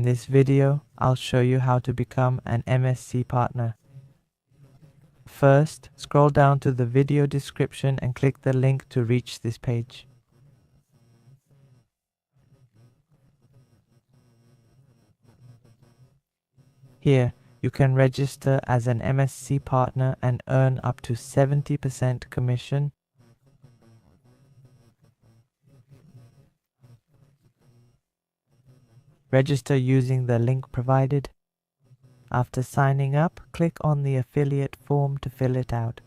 this video, I'll show you how to become an MEXC partner. First, scroll down to the video description and click the link to reach this page. Here, you can register as an MEXC partner and earn up to 70% commission. Register using the link provided. After signing up, click on the affiliate form to fill it out.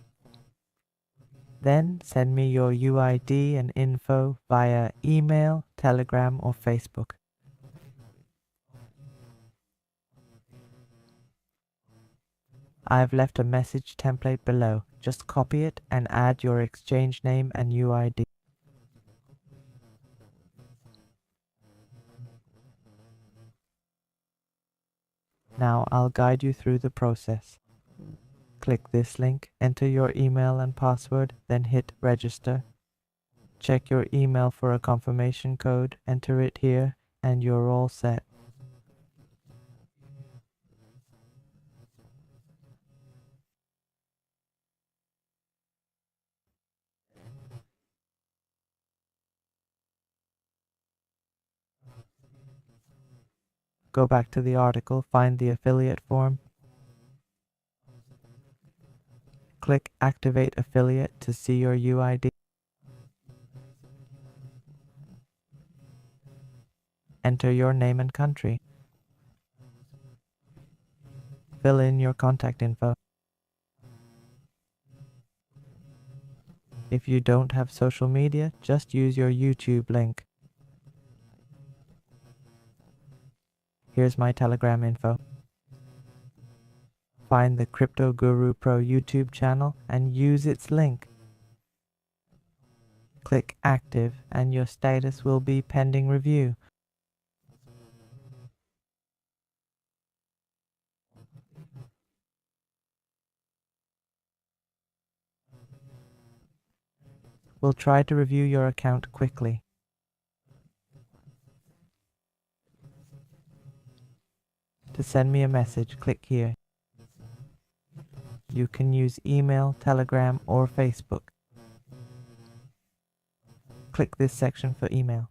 Then send me your UID and info via email, Telegram or Facebook. I've left a message template below. Just copy it and add your exchange name and UID. Now I'll guide you through the process. Click this link, enter your email and password, then hit register. Check your email for a confirmation code, enter it here, and you're all set. Go back to the article, find the affiliate form. Click Activate Affiliate to see your UID. Enter your name and country. Fill in your contact info. If you don't have social media, just use your YouTube link. Here's my Telegram info. Find the Crypto Guru Pro YouTube channel and use its link. Click Active and your status will be pending review. We'll try to review your account quickly. To send me a message, click here. You can use email, Telegram, or Facebook. Click this section for email.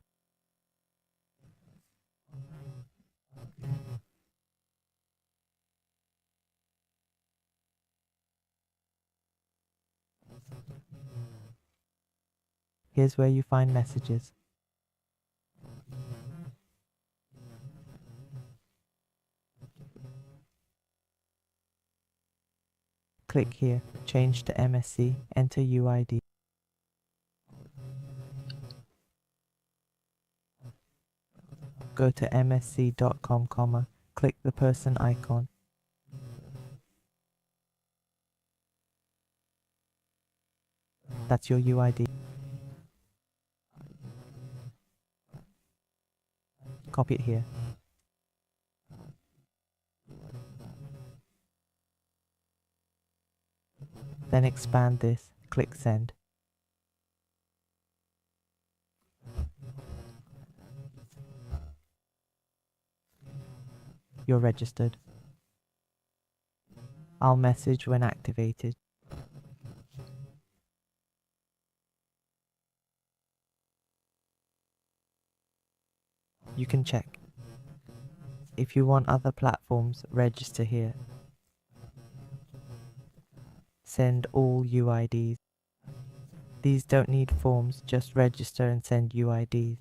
Here's where you find messages. Click here, change to MEXC, enter UID. Go to MEXC.com, click the person icon. That's your UID. Copy it here. Then expand this, click send. You're registered. I'll message when activated. You can check. If you want other platforms, register here. Send all UIDs. These don't need forms, just register and send UIDs.